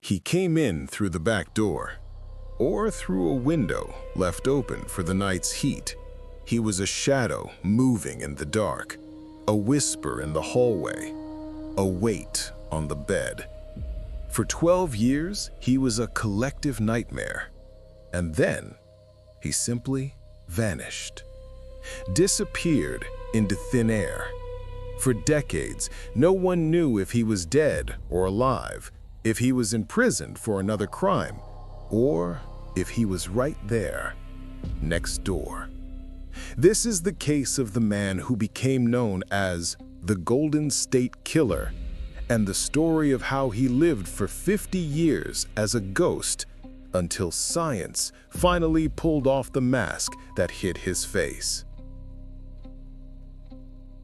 He came in through the back door, or through a window left open for the night's heat. He was a shadow moving in the dark, a whisper in the hallway, a weight on the bed. For 12 years, he was a collective nightmare. And then, he simply vanished. Disappeared into thin air. For decades, no one knew if he was dead or alive, if he was imprisoned for another crime, or if he was right there, next door. This is the case of the man who became known as the Golden State Killer, and the story of how he lived for 50 years as a ghost until science finally pulled off the mask that hid his face.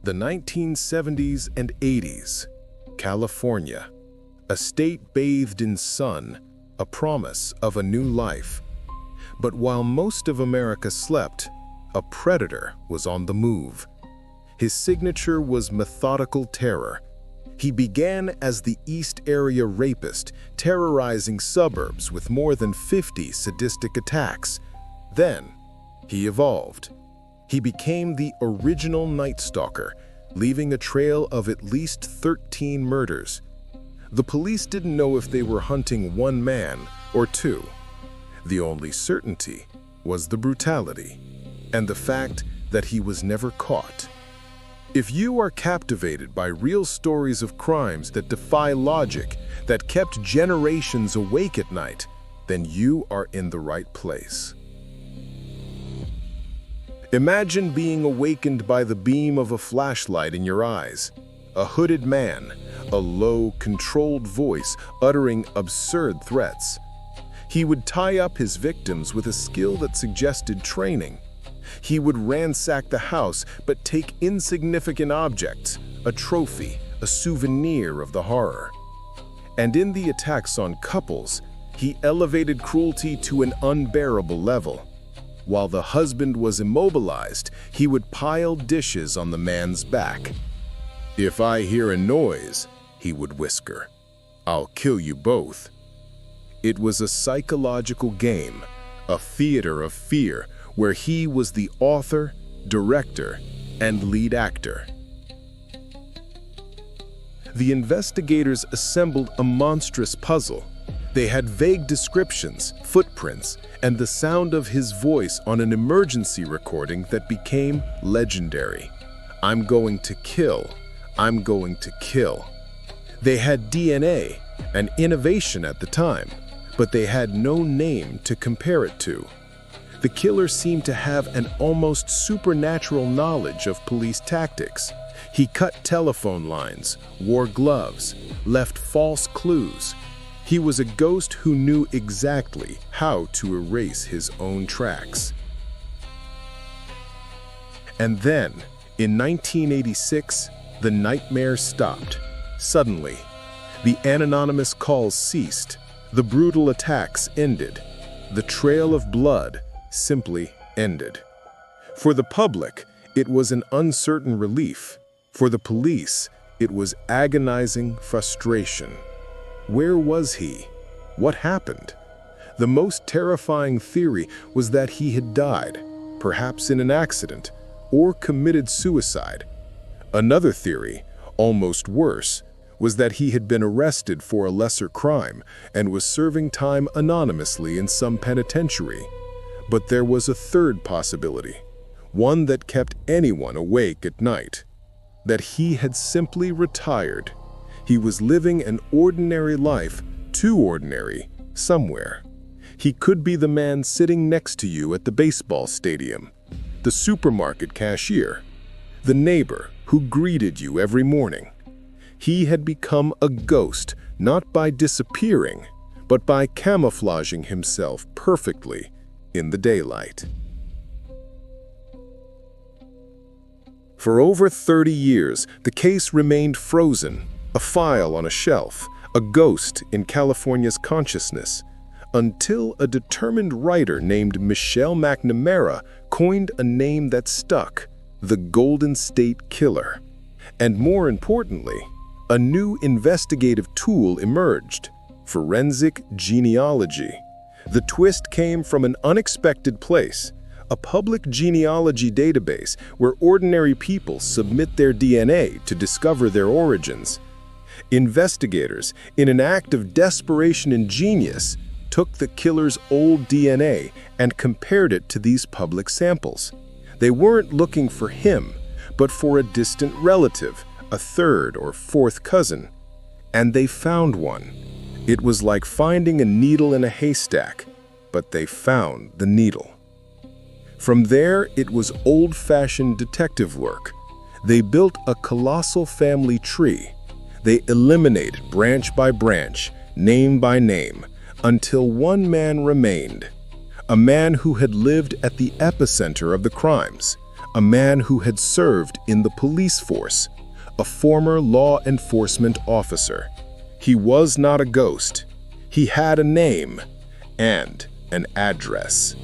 The 1970s and 80s, California, a state bathed in sun, a promise of a new life. But while most of America slept, a predator was on the move. His signature was methodical terror. He began as the East Area rapist, terrorizing suburbs with more than 50 sadistic attacks. Then, he evolved. He became the original Night Stalker, leaving a trail of at least 13 murders. The police didn't know if they were hunting one man or two. The only certainty was the brutality, and the fact that he was never caught. If you are captivated by real stories of crimes that defy logic, that kept generations awake at night, then you are in the right place. Imagine being awakened by the beam of a flashlight in your eyes. A hooded man, a low, controlled voice uttering absurd threats. He would tie up his victims with a skill that suggested training. He would ransack the house but take insignificant objects, a trophy, a souvenir of the horror. And in the attacks on couples, he elevated cruelty to an unbearable level. While the husband was immobilized, he would pile dishes on the man's back. "If I hear a noise," he would whisper, "I'll kill you both." It was a psychological game, a theater of fear, where he was the author, director, and lead actor. The investigators assembled a monstrous puzzle. They had vague descriptions, footprints, and the sound of his voice on an emergency recording that became legendary. "I'm going to kill. I'm going to kill." They had DNA, an innovation at the time, but they had no name to compare it to. The killer seemed to have an almost supernatural knowledge of police tactics. He cut telephone lines, wore gloves, left false clues. He was a ghost who knew exactly how to erase his own tracks. And then, in 1986, the nightmare stopped. Suddenly, the anonymous calls ceased. The brutal attacks ended. The trail of blood simply ended. For the public, it was an uncertain relief. For the police, it was agonizing frustration. Where was he? What happened? The most terrifying theory was that he had died, perhaps in an accident, or committed suicide. Another theory, almost worse, was that he had been arrested for a lesser crime and was serving time anonymously in some penitentiary. But there was a third possibility, one that kept anyone awake at night, that he had simply retired. He was living an ordinary life, too ordinary, somewhere. He could be the man sitting next to you at the baseball stadium, the supermarket cashier, the neighbor who greeted you every morning. He had become a ghost, not by disappearing, but by camouflaging himself perfectly in the daylight. For over 30 years, the case remained frozen, a file on a shelf, a ghost in California's consciousness, until a determined writer named Michelle McNamara coined a name that stuck: the Golden State Killer. And more importantly, a new investigative tool emerged: Forensic genealogy. The twist came from an unexpected place, a public genealogy database where ordinary people submit their DNA to discover their origins. Investigators, in an act of desperation and genius, took the killer's old DNA and compared it to these public samples. They weren't looking for him, but for a distant relative, a third or fourth cousin. And they found one. It was like finding a needle in a haystack, but they found the needle. From there, it was old-fashioned detective work. They built a colossal family tree. They eliminated branch by branch, name by name, until one man remained. A man who had lived at the epicenter of the crimes. A man who had served in the police force. A former law enforcement officer. He was not a ghost. He had a name and an address.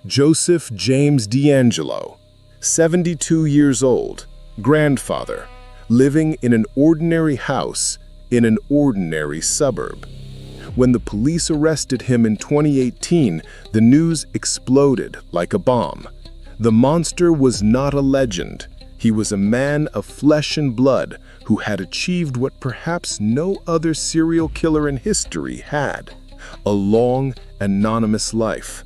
Joseph James D'Angelo, 72 years old, grandfather, living in an ordinary house in an ordinary suburb. When the police arrested him in 2018, the news exploded like a bomb. The monster was not a legend. He was a man of flesh and blood who had achieved what perhaps no other serial killer in history had: a long, anonymous life.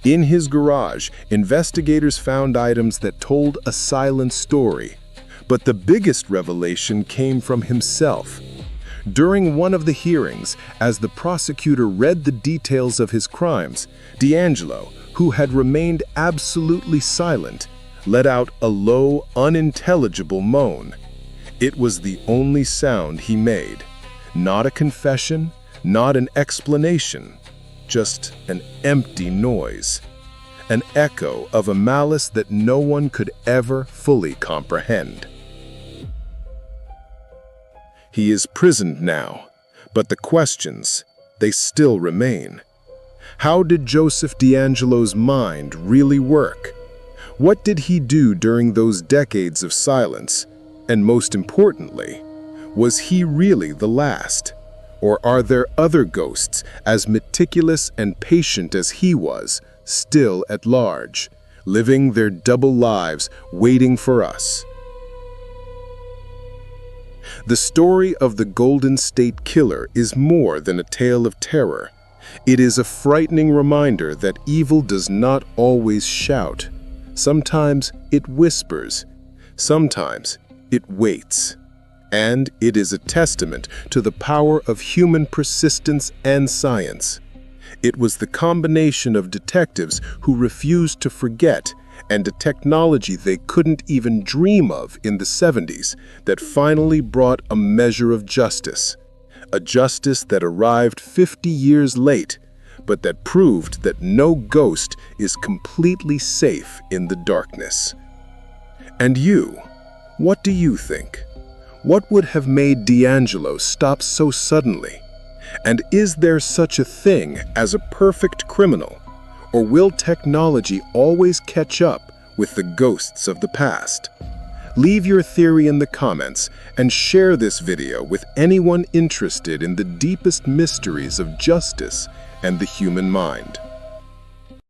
In his garage, investigators found items that told a silent story. But the biggest revelation came from himself. During one of the hearings, as the prosecutor read the details of his crimes, D'Angelo, who had remained absolutely silent, let out a low, unintelligible moan. It was the only sound he made. Not a confession, not an explanation, just an empty noise. An echo of a malice that no one could ever fully comprehend. He is prisoned now, but the questions, they still remain. How did Joseph D'Angelo's mind really work? What did he do during those decades of silence? And most importantly, was he really the last? Or are there other ghosts as meticulous and patient as he was, still at large, living their double lives, waiting for us? The story of the Golden State Killer is more than a tale of terror. It is a frightening reminder that evil does not always shout. Sometimes it whispers. Sometimes it waits. And it is a testament to the power of human persistence and science. It was the combination of detectives who refused to forget and a technology they couldn't even dream of in the 70s that finally brought a measure of justice. A justice that arrived 50 years late, but that proved that no ghost is completely safe in the darkness. And you, what do you think? What would have made D'Angelo stop so suddenly? And is there such a thing as a perfect criminal? Or will technology always catch up with the ghosts of the past? Leave your theory in the comments and share this video with anyone interested in the deepest mysteries of justice and the human mind.